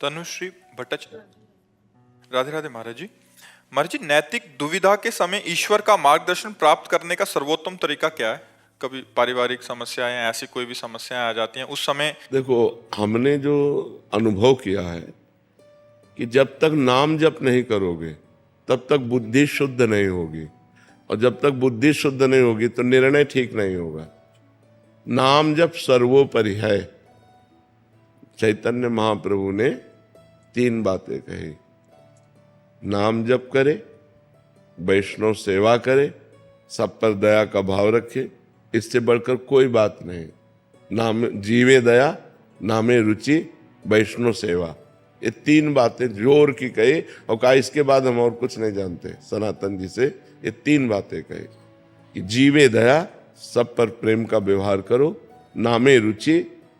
तनुश्री भट्टाचार्य। राधे राधे महाराज जी। महाराज जी, नैतिक दुविधा के समय ईश्वर का मार्गदर्शन प्राप्त करने का सर्वोत्तम तरीका क्या है? कभी पारिवारिक समस्याएं, ऐसी कोई भी समस्याएं आ जाती हैं उस समय। देखो, हमने जो अनुभव किया है कि जब तक नाम जप नहीं करोगे तब तक बुद्धि शुद्ध नहीं होगी, और जब तक बुद्धि शुद्ध नहीं होगी तो निर्णय ठीक नहीं होगा। नाम जप सर्वोपरि है। चैतन्य महाप्रभु ने 3 बातें कही। नाम जप करे, वैष्णव सेवा करे, सब पर दया का भाव रखे, इससे बढ़कर कोई बात नहीं। नाम जीवे दया, नामे रुचि, वैष्णव सेवा, ये 3 बातें जोर की कही, और कहा इसके बाद हम और कुछ नहीं जानते। सनातन जी से ये 3 बातें कही कि जीवे दया, सब पर प्रेम का व्यवहार करो, नामे रुचि,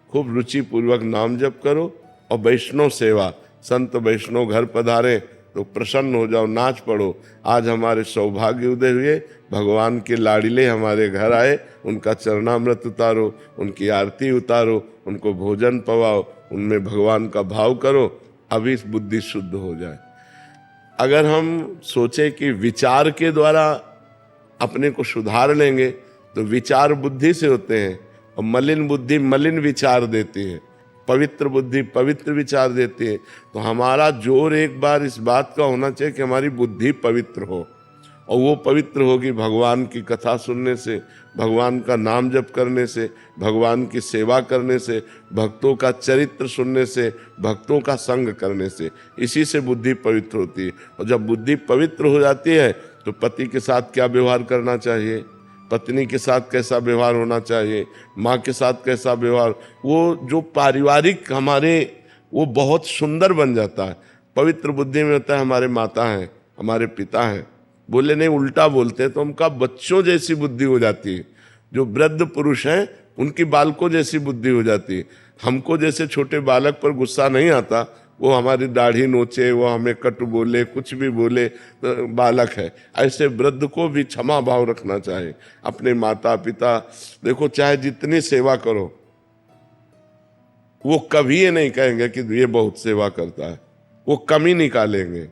खूब रुचि पूर्वक नाम जप करो, और वैष्णव सेवा, संत वैष्णव घर पधारे तो प्रसन्न हो जाओ, नाच पड़ो। आज हमारे सौभाग्य उदय हुए, भगवान के लाडिले हमारे घर आए, उनका चरणामृत उतारो, उनकी आरती उतारो, उनको भोजन पवाओ, उनमें भगवान का भाव करो, अभी बुद्धि शुद्ध हो जाए। अगर हम सोचे कि विचार के द्वारा अपने को सुधार लेंगे तो विचार बुद्धि से होते हैं, और मलिन बुद्धि मलिन विचार देती है, पवित्र बुद्धि पवित्र विचार देती है। तो हमारा जोर एक बार इस बात का होना चाहिए कि हमारी बुद्धि पवित्र हो, और वो पवित्र होगी भगवान की कथा सुनने से, भगवान का नाम जप करने से, भगवान की सेवा करने से, भक्तों का चरित्र सुनने से, भक्तों का संग करने से। इसी से बुद्धि पवित्र होती है। और जब बुद्धि पवित्र हो जाती है तो पति के साथ क्या व्यवहार करना चाहिए, पत्नी के साथ कैसा व्यवहार होना चाहिए, माँ के साथ कैसा व्यवहार, वो जो पारिवारिक हमारे, वो बहुत सुंदर बन जाता है। पवित्र बुद्धि में होता है हमारे माता हैं, हमारे पिता हैं, बोले नहीं उल्टा बोलते हैं तो उनका बच्चों जैसी बुद्धि हो जाती है। जो वृद्ध पुरुष हैं उनकी बालकों जैसी बुद्धि हो जाती है। हमको जैसे छोटे बालक पर गुस्सा नहीं आता, वो हमारी दाढ़ी नोचे, वो हमें कटु बोले, कुछ भी बोले तो बालक है। ऐसे वृद्ध को भी क्षमा भाव रखना चाहिए। अपने माता पिता, देखो चाहे जितनी सेवा करो, वो कभी ये नहीं कहेंगे कि ये बहुत सेवा करता है, वो कमी निकालेंगे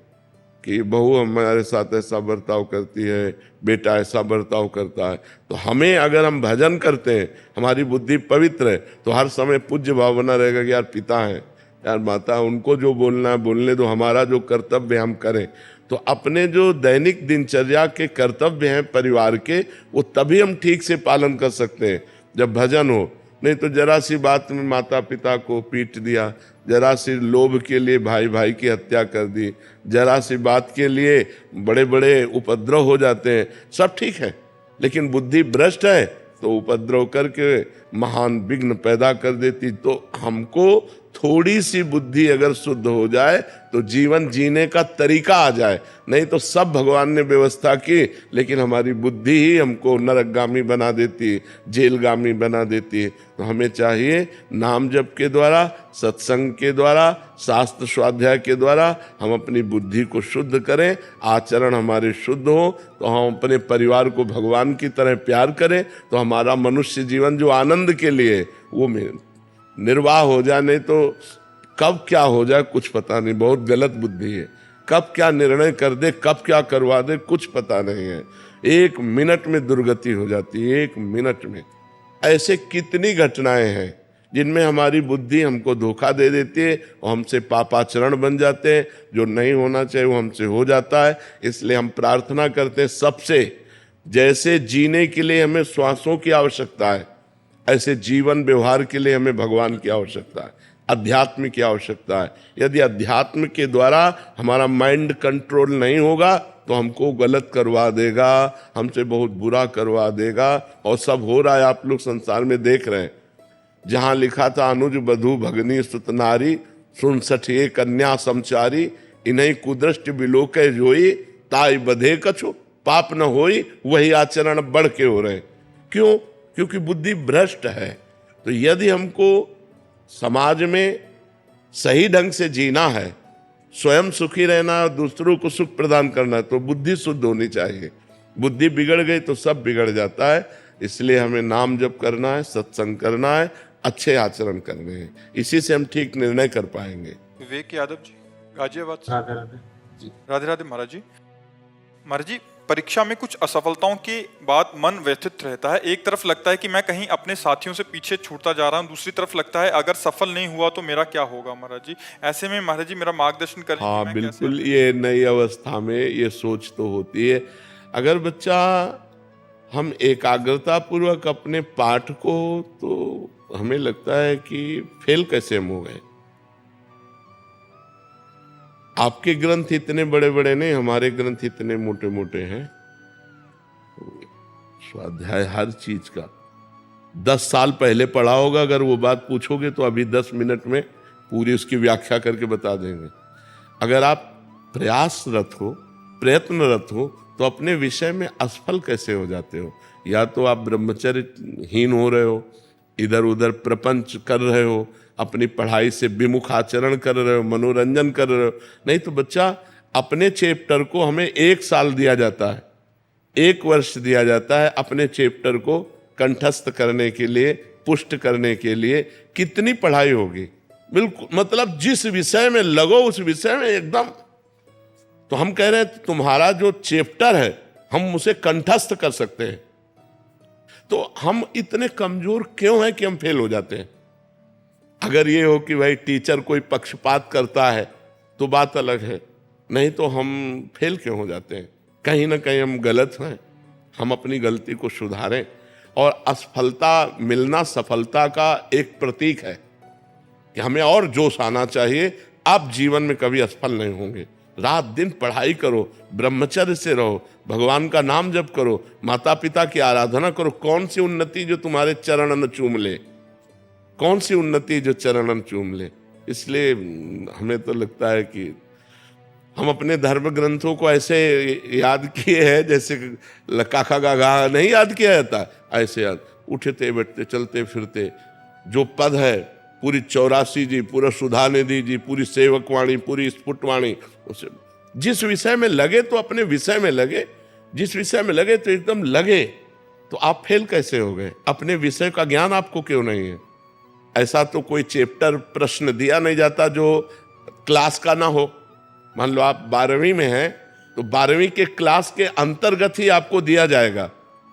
कि बहू हमारे साथ ऐसा बर्ताव करती है, बेटा ऐसा बर्ताव करता है। तो हमें, अगर हम भजन करते हैं, हमारी बुद्धि पवित्र है, तो हर समय पूज्य भाव बना रहेगा कि यार पिता है, यार माता, उनको जो बोलना है बोलने दो, हमारा जो कर्तव्य हम करें। तो अपने जो दैनिक दिनचर्या के कर्तव्य हैं परिवार के, वो तभी हम ठीक से पालन कर सकते हैं जब भजन हो। नहीं तो जरा सी बात में माता पिता को पीट दिया, जरा सी लोभ के लिए भाई भाई की हत्या कर दी, जरा सी बात के लिए बड़े बड़े उपद्रव हो जाते हैं। सब ठीक है, लेकिन बुद्धि भ्रष्ट है तो उपद्रव करके महान विघ्न पैदा कर देती। तो हमको थोड़ी सी बुद्धि अगर शुद्ध हो जाए तो जीवन जीने का तरीका आ जाए। नहीं तो सब भगवान ने व्यवस्था की, लेकिन हमारी बुद्धि ही हमको नरकगामी बना देती है, जेलगामी बना देती है। तो हमें चाहिए नाम जप के द्वारा, सत्संग के द्वारा, शास्त्र स्वाध्याय के द्वारा हम अपनी बुद्धि को शुद्ध करें, आचरण हमारे शुद्ध हो, तो हम अपने परिवार को भगवान की तरह प्यार करें, तो हमारा मनुष्य जीवन जो आनंद के लिए वो निर्वाह हो जाए। नहीं तो कब क्या हो जाए कुछ पता नहीं, बहुत गलत बुद्धि है। कब क्या निर्णय कर दे, कब क्या करवा दे, कुछ पता नहीं है। 1 मिनट में दुर्गति हो जाती है, 1 मिनट में। ऐसे कितनी घटनाएं हैं जिनमें हमारी बुद्धि हमको धोखा दे देती है और हमसे पापाचरण बन जाते हैं। जो नहीं होना चाहिए वो हमसे हो जाता है। इसलिए हम प्रार्थना करते हैं सबसे, जैसे जीने के लिए हमें श्वासों की आवश्यकता है, ऐसे जीवन व्यवहार के लिए हमें भगवान की आवश्यकता है, अध्यात्म की आवश्यकता है। यदि अध्यात्म के द्वारा हमारा माइंड कंट्रोल नहीं होगा तो हमको गलत करवा देगा, हमसे बहुत बुरा करवा देगा। और सब हो रहा है, आप लोग संसार में देख रहे हैं। जहाँ लिखा था अनुज बधू भगनी सुत नारी, 67 कन्या समचारी, इन्हीं कुदृष्टि बिलोके जोई, ताई बधे कछु पाप न होई, वही आचरण बढ़ के हो रहे। क्यों? क्योंकि बुद्धि भ्रष्ट है। तो यदि हमको समाज में सही ढंग से जीना है, स्वयं सुखी रहना, दूसरों को सुख प्रदान करना, तो बुद्धि शुद्ध होनी चाहिए। बुद्धि बिगड़ गई तो सब बिगड़ जाता है। इसलिए हमें नाम जप करना है, सत्संग करना है, अच्छे आचरण करने हैं। इसी से हम ठीक निर्णय कर पाएंगे। विवेक यादव जी, गाजियाबाद से। राधे राधे। राधे राधे महाराज जी। महाराज जी, परीक्षा में कुछ असफलताओं के बाद मन व्यथित रहता है। एक तरफ लगता है कि मैं कहीं अपने साथियों से पीछे छूटता जा रहा हूँ, दूसरी तरफ लगता है अगर सफल नहीं हुआ तो मेरा क्या होगा। महाराज जी, ऐसे में महाराज जी मेरा मार्गदर्शन करें कि हाँ मैं बिल्कुल, ये नई अवस्था में ये सोच तो होती है। अगर बच्चा हम एकाग्रता पूर्वक अपने पाठ को, तो हमें लगता है कि फेल कैसे हम हो गए। आपके ग्रंथ इतने बड़े बड़े नहीं, हमारे ग्रंथ इतने मोटे मोटे हैं। स्वाध्याय हर चीज का 10 साल पहले पढ़ा होगा, अगर वो बात पूछोगे तो अभी 10 मिनट में पूरी उसकी व्याख्या करके बता देंगे। अगर आप प्रयासरत हो, प्रयत्नरत हो, तो अपने विषय में असफल कैसे हो जाते हो। या तो आप ब्रह्मचर्यहीन हो रहे हो, इधर उधर प्रपंच कर रहे हो, अपनी पढ़ाई से विमुख आचरण कर रहे हो, मनोरंजन कर रहे हो। नहीं तो बच्चा, अपने चैप्टर को हमें 1 साल दिया जाता है, 1 वर्ष दिया जाता है अपने चैप्टर को कंठस्थ करने के लिए, पुष्ट करने के लिए। कितनी पढ़ाई होगी, बिल्कुल मतलब जिस विषय में लगो उस विषय में एकदम। तो हम कह रहे हैं तुम्हारा जो चैप्टर है हम उसे कंठस्थ कर सकते हैं। तो हम इतने कमजोर क्यों हैं कि हम फेल हो जाते हैं। अगर ये हो कि भाई टीचर कोई पक्षपात करता है तो बात अलग है, नहीं तो हम फेल क्यों हो जाते हैं। कहीं ना कहीं हम गलत हैं, हम अपनी गलती को सुधारें। और असफलता मिलना सफलता का एक प्रतीक है कि हमें और जोश आना चाहिए। आप जीवन में कभी असफल नहीं होंगे। रात दिन पढ़ाई करो, ब्रह्मचर्य से रहो, भगवान का नाम जप करो, माता पिता की आराधना करो। कौन सी उन्नति जो तुम्हारे चरणन चूम ले, कौन सी उन्नति जो चरणन चूम ले। इसलिए हमें तो लगता है कि हम अपने धर्म ग्रंथों को ऐसे याद किए हैं जैसे काका गागा नहीं याद किया जाता, ऐसे याद। उठते बैठते चलते फिरते जो पद है, पूरी 84 जी, पूरा सुधा निधि जी, पूरी सेवकवाणी, पूरी स्फुटवाणी, उसे जिस विषय में लगे तो अपने विषय में लगे, जिस विषय में लगे तो एकदम लगे। तो आप फेल कैसे हो गए। अपने विषय का ज्ञान आपको क्यों नहीं है। ऐसा तो कोई चैप्टर प्रश्न दिया नहीं जाता जो क्लास का ना हो। मान लो आप 12वीं में हैं तो 12वीं के क्लास के अंतर्गत ही आपको दिया जाएगा।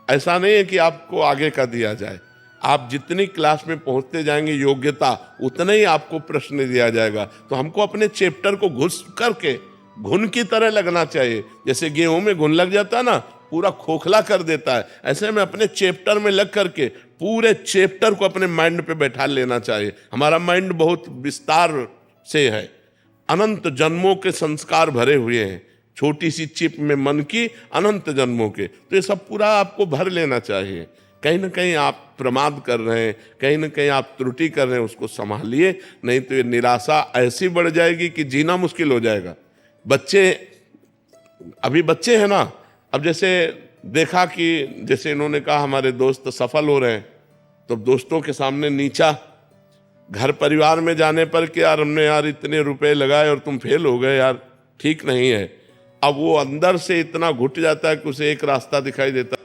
ऐसा नहीं है कि आपको आगे का दिया जाए। आप जितनी क्लास में पहुंचते जाएंगे योग्यता, उतना ही आपको प्रश्न दिया जाएगा। तो हमको अपने चैप्टर को घुस करके घुन की तरह लगना चाहिए। जैसे गेहूं में घुन लग जाता है ना, पूरा खोखला कर देता है, ऐसे में अपने चैप्टर में लग करके पूरे चैप्टर को अपने माइंड पे बैठा लेना चाहिए। हमारा माइंड बहुत विस्तार से है, अनंत जन्मों के संस्कार भरे हुए हैं, छोटी सी चिप में मन की अनंत जन्मों के। तो ये सब पूरा आपको भर लेना चाहिए। कहीं ना कहीं आप प्रमाद कर रहे हैं, कहीं ना कहीं आप त्रुटि कर रहे हैं, उसको संभालिए। नहीं तो ये निराशा ऐसी बढ़ जाएगी कि जीना मुश्किल हो जाएगा। बच्चे अभी बच्चे हैं ना, अब जैसे देखा कि जैसे इन्होंने कहा हमारे दोस्त सफल हो रहे हैं, तो दोस्तों के सामने नीचा, घर परिवार में जाने पर कि यार हमने यार इतने रुपए लगाए और तुम फेल हो गए, यार ठीक नहीं है। अब वो अंदर से इतना घुट जाता है कि उसे एक रास्ता दिखाई देता है।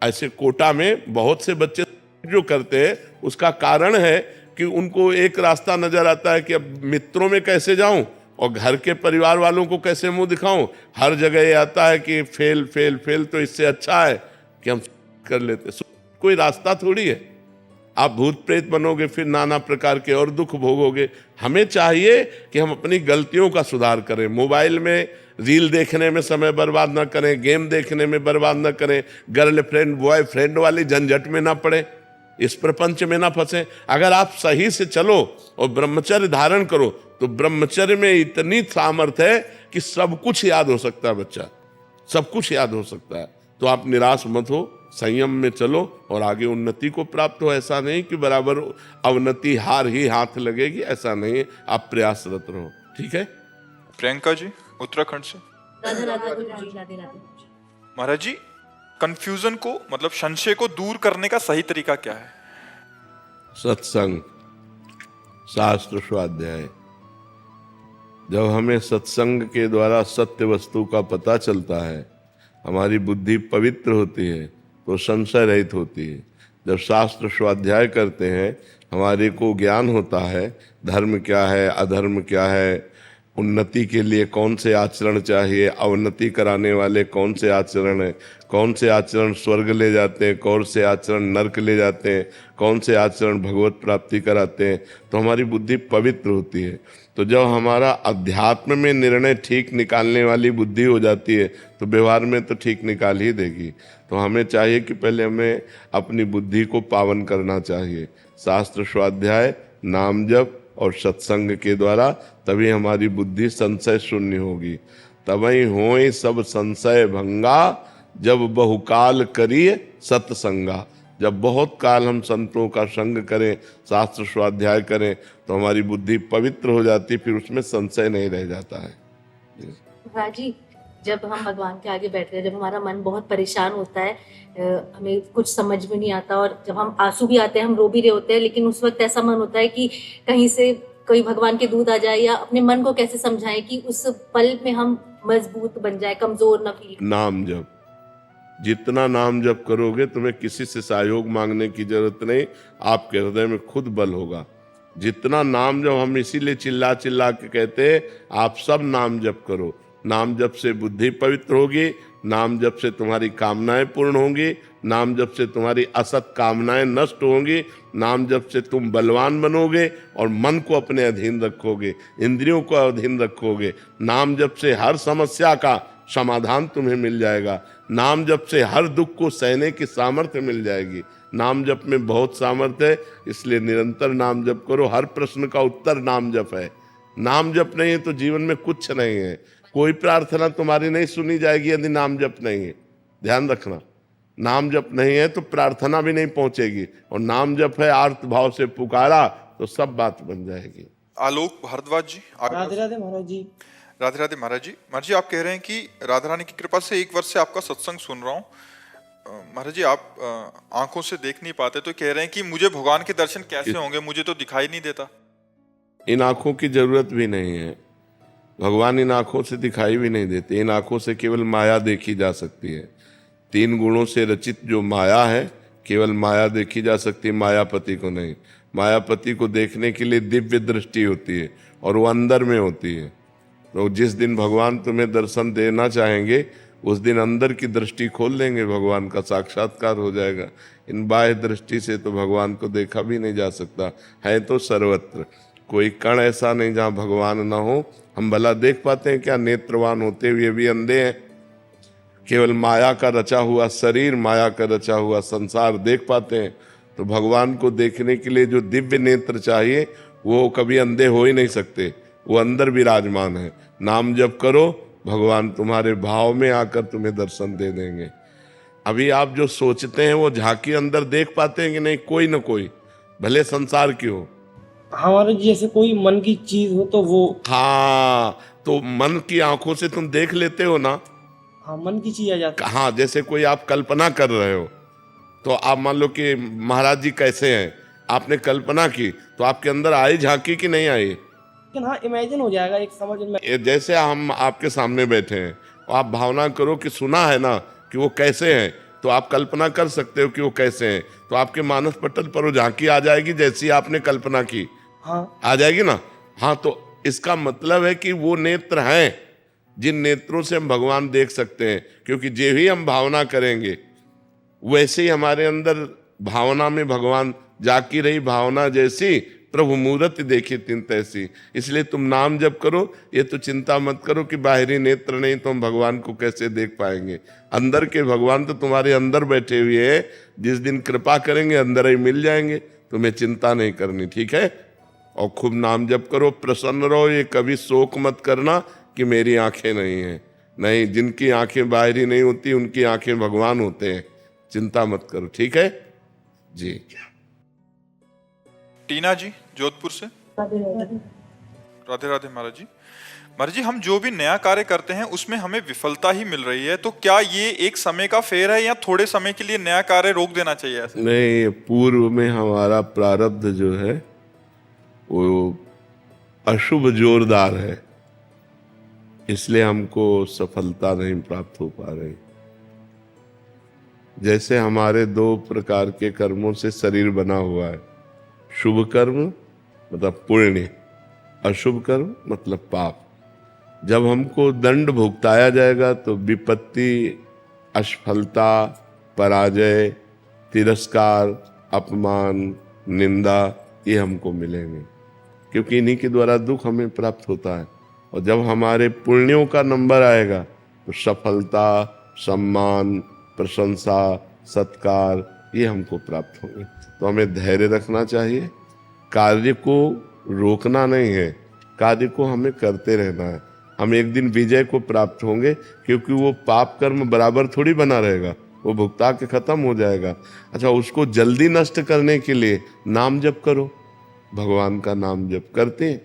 ऐसे कोटा में बहुत से बच्चे जो करते हैं, उसका कारण है कि उनको एक रास्ता नजर आता है कि अब मित्रों में कैसे जाऊं और घर के परिवार वालों को कैसे मुंह दिखाऊं। हर जगह ये आता है कि फेल फेल फेल, तो इससे अच्छा है कि हम कर लेते। कोई रास्ता थोड़ी है। आप भूत प्रेत बनोगे, फिर नाना प्रकार के और दुख भोगोगे। हमें चाहिए कि हम अपनी गलतियों का सुधार करें। मोबाइल में रील देखने में समय बर्बाद ना करें, गेम देखने में बर्बाद ना करें, गर्लफ्रेंड बॉयफ्रेंड वाली झंझट में ना पड़े, इस प्रपंच में ना फंसे। अगर आप सही से चलो और ब्रह्मचर्य धारण करो तो ब्रह्मचर्य में इतनी सामर्थ्य है कि सब कुछ याद हो सकता है। बच्चा सब कुछ याद हो सकता है। तो आप निराश मत हो, संयम में चलो और आगे उन्नति को प्राप्त हो। ऐसा नहीं कि बराबर अवनति हार ही हाथ लगेगी, ऐसा नहीं है। आप प्रयासरत रहो, ठीक है। प्रियंका जी उत्तराखंड से। राधे राधे गुरुजी, राधे राधे। महाराज जी, कंफ्यूजन को मतलब संशय को दूर करने का सही तरीका क्या है। सत्संग, शास्त्र स्वाध्याय। जब हमें सत्संग के द्वारा सत्य वस्तु का पता चलता है, हमारी बुद्धि पवित्र होती है, तो संशय रहित होती है। जब शास्त्र स्वाध्याय करते हैं हमारे को ज्ञान होता है धर्म क्या है अधर्म क्या है, उन्नति के लिए कौन से आचरण चाहिए, अवनति कराने वाले कौन से आचरण है, कौन से आचरण स्वर्ग ले जाते हैं, कौन से आचरण नरक ले जाते हैं, कौन से आचरण भगवत प्राप्ति कराते हैं, तो हमारी बुद्धि पवित्र होती है। तो जब हमारा अध्यात्म में निर्णय ठीक निकालने वाली बुद्धि हो जाती है तो व्यवहार में तो ठीक निकाल ही देगी। तो हमें चाहिए कि पहले हमें अपनी बुद्धि को पावन करना चाहिए, शास्त्र स्वाध्याय, नाम जप और सत्संग के द्वारा, तभी हमारी बुद्धि संशय शून्य होगी। तबई होए सब संशय भंगा, जब बहुकाल करिए सत्संगा। जब बहुत काल हम संतों का संग करें, शास्त्र स्वाध्याय करें, तो हमारी बुद्धि पवित्र हो जाती, फिर उसमें संशय नहीं रह जाता है। महाराज जी, जब हम भगवान के आगे बैठते हैं, जब हमारा मन बहुत परेशान होता है, हमें कुछ समझ में नहीं आता, और जब हम आंसू भी आते हैं, हम रो भी रहे होते हैं, लेकिन उस वक्त ऐसा मन होता है कि कहीं से कोई भगवान के दूत आ जाए, या अपने मन को कैसे समझाएं कि उस पल में हम मजबूत बन जाए, कमजोर न फील। नाम जप, जितना नाम जप करोगे तुम्हें किसी से सहयोग मांगने की जरूरत नहीं, आपके हृदय में खुद बल होगा। जितना नाम जप, हम इसीलिए चिल्ला चिल्ला के कहते हैं आप सब नाम जप करो। नाम जप से बुद्धि पवित्र होगी, नाम जप से तुम्हारी कामनाएं पूर्ण होंगी, नाम जप से तुम्हारी असत कामनाएं नष्ट होंगी, नाम जप से तुम बलवान बनोगे और मन को अपने अधीन रखोगे, इंद्रियों को अधीन रखोगे। नाम जप से हर समस्या का समाधान तुम्हें मिल जाएगा, नाम जप से हर दुख को सहने की सामर्थ्य मिल जाएगी। नाम जप में बहुत सामर्थ्य है, इसलिए निरंतर नाम जप करो। हर प्रश्न का उत्तर नाम जप है। नाम जप नहीं है तो जीवन में कुछ नहीं है। कोई प्रार्थना तुम्हारी नहीं सुनी जाएगी यदि नाम जप नहीं है, ध्यान रखना। नाम जप नहीं है तो प्रार्थना भी नहीं पहुंचेगी, और नाम जप है आर्त भाव से पुकारा तो सब बात बन जाएगी। आलोक भारद्वाज जी, राधे राधे महाराज जी। राधे राधे महाराज जी। महाराज जी, आप कह रहे हैं कि राधा रानी की कृपा से 1 वर्ष से आपका सत्संग सुन रहा हूँ। महाराज जी, आप आंखों से देख नहीं पाते, तो कह रहे हैं कि मुझे भगवान के दर्शन कैसे होंगे, मुझे तो दिखाई नहीं देता। इन आंखों की जरूरत भी नहीं है, भगवान इन आंखों से दिखाई भी नहीं देते। इन आंखों से केवल माया देखी जा सकती है। 3 गुणों से रचित जो माया है, केवल माया देखी जा सकती है, मायापति को नहीं। मायापति को देखने के लिए दिव्य दृष्टि होती है और वो अंदर में होती है। तो जिस दिन भगवान तुम्हें दर्शन देना चाहेंगे उस दिन अंदर की दृष्टि खोल देंगे, भगवान का साक्षात्कार हो जाएगा। इन बाह्य दृष्टि से तो भगवान को देखा भी नहीं जा सकता है। तो सर्वत्र कोई कण ऐसा नहीं जहाँ भगवान ना हो। हम भला देख पाते हैं क्या? नेत्रवान होते हुए भी अंधे हैं। केवल माया का रचा हुआ शरीर, माया का रचा हुआ संसार देख पाते हैं। तो भगवान को देखने के लिए जो दिव्य नेत्र चाहिए वो कभी अंधे हो ही नहीं सकते, वो अंदर विराजमान है। नाम जप करो, भगवान तुम्हारे भाव में आकर तुम्हें दर्शन दे देंगे। अभी आप जो सोचते हैं वो झांकी अंदर देख पाते हैं कि नहीं? कोई ना कोई, भले संसार की हो। हमारे जैसे कोई मन की चीज हो तो वो, हाँ, तो मन की आंखों से तुम देख लेते हो ना। हाँ, मन की चीज आ जाती है। हाँ, जैसे कोई आप कल्पना कर रहे हो, तो आप मान लो कि महाराज जी कैसे हैं, आपने कल्पना की, तो आपके अंदर आई झांकी कि नहीं आई? लेकिन हाँ, इमेजिन हो जाएगा, एक समझ में। जैसे हम आपके सामने बैठे हैं और आप भावना करो कि सुना है ना कि वो कैसे हैं, तो आप कल्पना कर सकते हो कि वो कैसे हैं। तो आपके मानस पटल पर वो झांकी आ जाएगी जैसी आपने कल्पना की। हाँ, आ जाएगी ना। हाँ, तो इसका मतलब है कि वो नेत्र हैं जिन नेत्रों से हम भगवान देख सकते हैं, क्योंकि जो ही हम भावना करेंगे वैसे ही हमारे अंदर भावना में भगवान जाकी रही। भावना जैसी प्रभु मूर्ति देखी तिन तैसी। इसलिए तुम नाम जप करो, ये तो चिंता मत करो कि बाहरी नेत्र नहीं तो हम भगवान को कैसे देख पाएंगे। अंदर के भगवान तो तुम्हारे अंदर बैठे हुए हैं, जिस दिन कृपा करेंगे अंदर ही मिल जाएंगे। तुम्हें चिंता नहीं करनी, ठीक है? और खूब नाम जप करो, प्रसन्न रहो। ये कभी शोक मत करना कि मेरी आंखें नहीं हैं। नहीं, जिनकी आंखें बाहरी नहीं होती उनकी आंखें भगवान होते हैं। चिंता मत करो, ठीक है जी। टीना जी, जोधपुर से। राधे राधे महाराज जी। महाराज जी, हम जो भी नया कार्य करते हैं उसमें हमें विफलता ही मिल रही है, तो क्या ये एक समय का फेर है या थोड़े समय के लिए नया कार्य रोक देना चाहिए ऐसे? नहीं, पूर्व में हमारा प्रारब्ध जो है वो अशुभ जोरदार है, इसलिए हमको सफलता नहीं प्राप्त हो पा रही। जैसे हमारे दो प्रकार के कर्मों से शरीर बना हुआ है, शुभ कर्म मतलब पुण्य, अशुभ कर्म मतलब पाप। जब हमको दंड भुगताया जाएगा तो विपत्ति, असफलता, पराजय, तिरस्कार, अपमान, निंदा ये हमको मिलेंगे, क्योंकि इन्हीं के द्वारा दुख हमें प्राप्त होता है। और जब हमारे पुण्यों का नंबर आएगा तो सफलता, सम्मान, प्रशंसा, सत्कार ये हमको प्राप्त होंगे। तो हमें धैर्य रखना चाहिए, कार्य को रोकना नहीं है, कार्य को हमें करते रहना है। हम एक दिन विजय को प्राप्त होंगे, क्योंकि वो पाप कर्म बराबर थोड़ी बना रहेगा, वो भुगता के खत्म हो जाएगा। अच्छा, उसको जल्दी नष्ट करने के लिए नाम जप करो, भगवान का नाम जप करते हैं,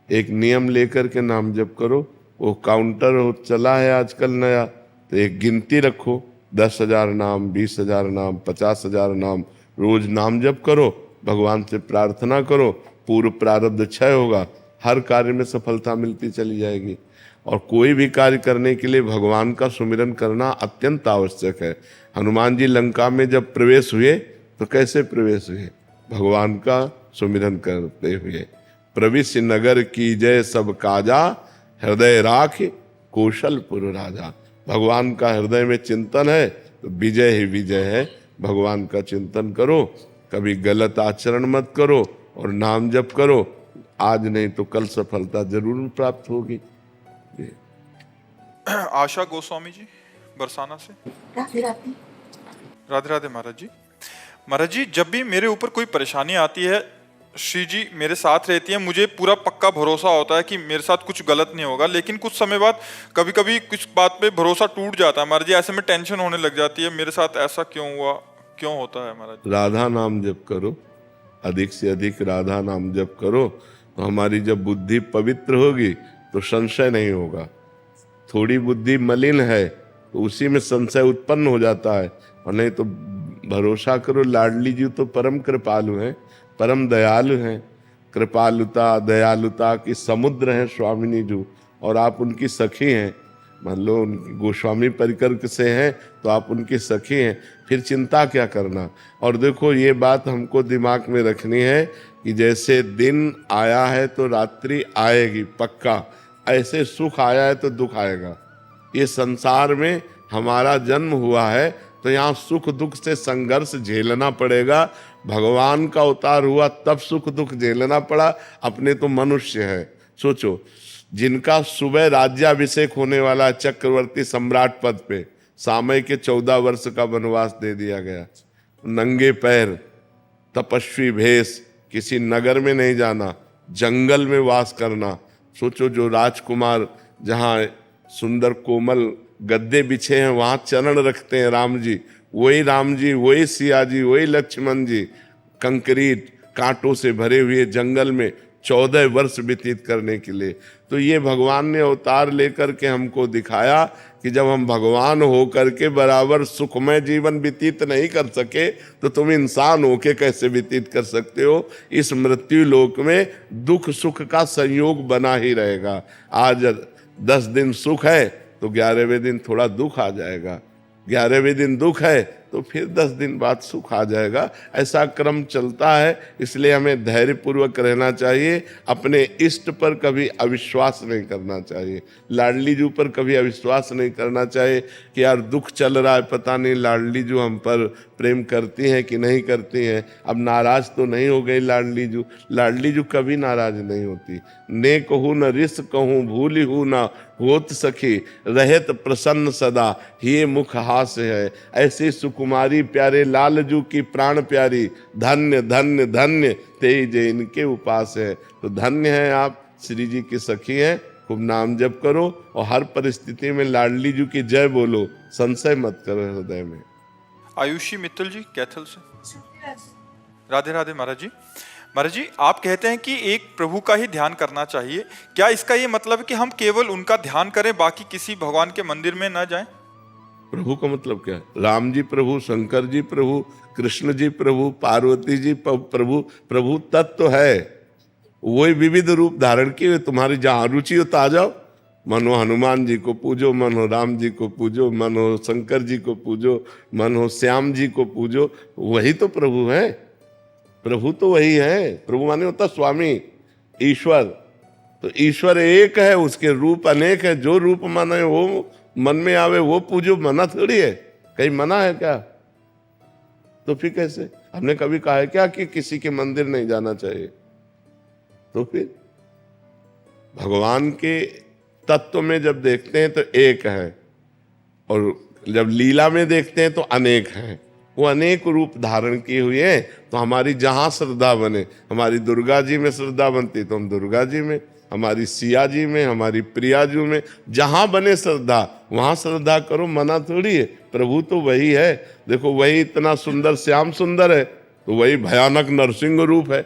एक नियम लेकर के नाम जप करो। वो काउंटर चला है आजकल नया, तो एक गिनती रखो, 10,000 नाम, 20,000 नाम, 50,000 नाम, रोज नाम जप करो, भगवान से प्रार्थना करो, पूर्व प्रारब्ध क्षय होगा, हर कार्य में सफलता मिलती चली जाएगी। और कोई भी कार्य करने के लिए भगवान का सुमिरन करना अत्यंत आवश्यक है। हनुमान जी लंका में जब प्रवेश हुए तो कैसे प्रवेश हुए? भगवान का सुमिरन करते हुए। प्रविश नगर की जय सब काजा, हृदय राख कौशलपुर राजा। भगवान का हृदय में चिंतन है तो विजय ही विजय है। भगवान का चिंतन करो, कभी गलत आचरण मत करो और नाम जप करो। आज नहीं तो कल सफलता जरूर प्राप्त होगी। आशा गोस्वामी जी बरसाना से। राधे राधे महाराज जी। महाराज जी, जब भी मेरे ऊपर कोई परेशानी आती है, श्री जी मेरे साथ रहती है, मुझे पूरा पक्का भरोसा होता है कि मेरे साथ कुछ गलत नहीं होगा। लेकिन कुछ समय बाद कभी कभी कुछ बात पे भरोसा टूट जाता है महाराज जी, ऐसे में टेंशन होने लग जाती है, मेरे साथ ऐसा क्यों हुआ, क्यों होता है महाराज जी? राधा नाम जप करो, अधिक से अधिक राधा नाम जप करो, तो हमारी जब बुद्धि पवित्र होगी तो संशय नहीं होगा। थोड़ी बुद्धि मलिन है तो उसी में संशय उत्पन्न हो जाता है, और नहीं तो भरोसा करो। लाडली जी तो परम कृपालु हैं, परम दयालु हैं। कृपालुता दयालुता की समुद्र हैं स्वामिनी जी, और आप उनकी सखी हैं। मान लो उनकी गोस्वामी परिकर से हैं तो आप उनकी सखी हैं, फिर चिंता क्या करना। और देखो ये बात हमको दिमाग में रखनी है कि जैसे दिन आया है तो रात्रि आएगी पक्का, ऐसे सुख आया है तो दुख आएगा। ये संसार में हमारा जन्म हुआ है तो यहाँ सुख दुख से संघर्ष झेलना पड़ेगा। भगवान का अवतार हुआ तब सुख दुख झेलना पड़ा, अपने तो मनुष्य है। सोचो, जिनका सुबह राज्याभिषेक होने वाला चक्रवर्ती सम्राट पद पे, सामय के 14 वर्ष का वनवास दे दिया गया, नंगे पैर, तपस्वी भेष, किसी नगर में नहीं जाना, जंगल में वास करना। सोचो, जो राजकुमार जहाँ सुंदर कोमल गद्दे बिछे हैं वहाँ चरण रखते हैं राम जी, वही सिया जी, वही लक्ष्मण जी कंक्रीट कांटों से भरे हुए जंगल में 14 वर्ष व्यतीत करने के लिए। तो ये भगवान ने अवतार लेकर के हमको दिखाया कि जब हम भगवान होकर के बराबर सुखमय जीवन व्यतीत नहीं कर सके तो तुम इंसान होके कैसे व्यतीत कर सकते हो। इस मृत्यु लोक में दुख सुख का संयोग बना ही रहेगा। आज 10 दिन सुख है तो 11वें दिन थोड़ा दुख आ जाएगा, 11वें दिन दुख है तो फिर 10 दिन बाद सुख आ जाएगा। ऐसा क्रम चलता है, इसलिए हमें धैर्यपूर्वक रहना चाहिए। अपने इष्ट पर कभी अविश्वास नहीं करना चाहिए, लाडली जी पर कभी अविश्वास नहीं करना चाहिए कि यार दुख चल रहा है, पता नहीं लाडली जी हम पर प्रेम करती हैं कि नहीं करती हैं, अब नाराज तो नहीं हो गई लाडली जी। लाडली जी कभी नाराज नहीं होती। ने कहूँ न रिस कहूँ, भूली हूँ न होत सखी, रहत प्रसन्न सदा, ये मुख हास्य है। ऐसे सुकुमारी प्यारे लालजू की प्राण प्यारी, धन्य धन्य धन्य तेज इनके उपास है। तो धन्य है आप, श्री जी की सखी हैं। खूब नाम जप करो और हर परिस्थिति में लाडली जी की जय बोलो, संशय मत करो हृदय में। आयुषी मित्तल जी कैथल से। राधे राधे महाराज जी। महाराज जी, आप कहते हैं कि एक प्रभु का ही ध्यान करना चाहिए, क्या इसका ये मतलब है कि हम केवल उनका ध्यान करें, बाकी किसी भगवान के मंदिर में न जाएं? प्रभु का मतलब क्या है? राम जी प्रभु, शंकर जी प्रभु, कृष्ण जी प्रभु, पार्वती जी प्रभु। प्रभु तत्व है, वही विविध रूप धारण किए। तुम्हारी जहां रुचि हो तो आ जाओ, मन हो हनुमान जी को पूजो, मन हो राम जी को पूजो, मन हो शंकर जी को पूजो, मन हो श्याम जी को पूजो, वही तो प्रभु है। प्रभु तो वही है। प्रभु माने होता स्वामी, ईश्वर। तो ईश्वर एक है, उसके रूप अनेक है। जो रूप माने वो मन में आवे वो पूजो, मना थोड़ी है। कहीं मना है क्या? तो फिर कैसे? हमने कभी कहा है क्या कि किसी के मंदिर नहीं जाना चाहिए? तो फिर भगवान के तत्व में जब देखते हैं तो एक है, और जब लीला में देखते हैं तो अनेक हैं। वो अनेक रूप धारण किए हुए हैं। तो हमारी जहां श्रद्धा बने, हमारी दुर्गा जी में श्रद्धा बनती तो हम दुर्गा जी में, हमारी सिया जी में, हमारी प्रिया जी में, जहां बने श्रद्धा वहां श्रद्धा करो, मना थोड़ी है। प्रभु तो वही है। देखो वही इतना सुंदर श्याम सुंदर है तो वही भयानक नरसिंह रूप है।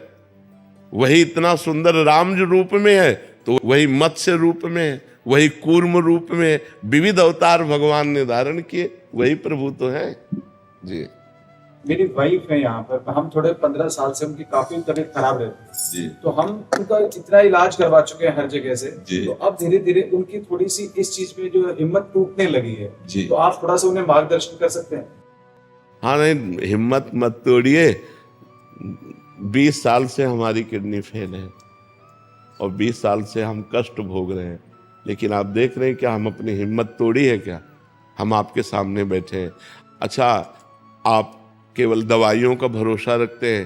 वही इतना सुंदर राम रूप में है तो वही मत्स्य रूप में है, वही कूर्म रूप में है। विविध अवतार भगवान ने धारण किए, वही प्रभु तो है जी। मेरी वाइफ है यहाँ पर, हम थोड़े 15 साल से उनकी काफी तबीयत खराब रहती है, तो हम उनका इतना इलाज करवा चुके हैं हर जगह से, तो अब धीरे धीरे उनकी थोड़ी सी इस चीज में जो हिम्मत टूटने लगी है, तो आप थोड़ा सा उन्हें मार्गदर्शन कर सकते हैं? हाँ, नहीं हिम्मत मत तोड़िए। 20 साल से हमारी किडनी फेल है और 20 साल से हम कष्ट भोग रहे हैं, लेकिन आप देख रहे हैं क्या हम अपनी हिम्मत तोड़ी है क्या? हम आपके सामने बैठे हैं। अच्छा, आप केवल दवाइयों का भरोसा रखते हैं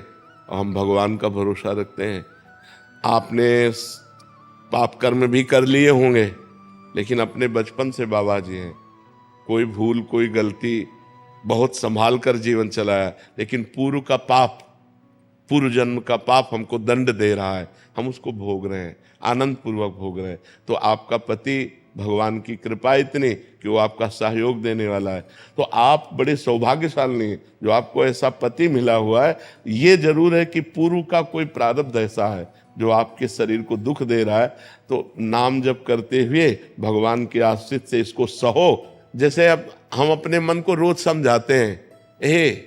और हम भगवान का भरोसा रखते हैं। आपने पाप कर्म भी कर लिए होंगे, लेकिन अपने बचपन से बाबा जी हैं। कोई भूल कोई गलती बहुत संभाल कर जीवन चलाया, लेकिन पूर्व का पाप, पूर्व जन्म का पाप हमको दंड दे रहा है। हम उसको भोग रहे हैं, आनंद पूर्वक भोग रहे हैं। तो आपका पति, भगवान की कृपा इतनी कि वो आपका सहयोग देने वाला है। तो आप बड़े सौभाग्यशाली हैं जो आपको ऐसा पति मिला हुआ है। ये जरूर है कि पूर्व का कोई प्रारब्ध ऐसा है जो आपके शरीर को दुख दे रहा है। तो नाम जप करते हुए भगवान के आश्रित से इसको सहो। जैसे अब हम अपने मन को रोज समझाते हैं,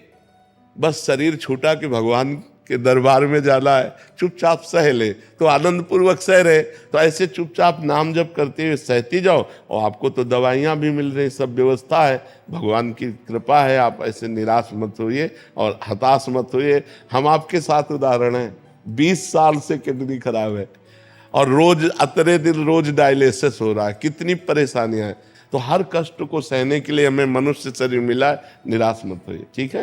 बस शरीर छूटा कि भगवान के दरबार में जाना है, चुपचाप सह ले, तो आनंद पूर्वक सह रहे। तो ऐसे चुपचाप नाम जप करते हुए सहती जाओ, और आपको तो दवाइयाँ भी मिल रही, सब व्यवस्था है, भगवान की कृपा है। आप ऐसे निराश मत होइए और हताश मत होइए। हम आपके साथ उदाहरण हैं। 20 साल से किडनी खराब है और रोज अतरे दिन रोज डायलिसिस हो रहा है। कितनी परेशानियां हैं। तो हर कष्ट को सहने के लिए हमें मनुष्य शरीर मिला है। निराश मत होइए, ठीक है।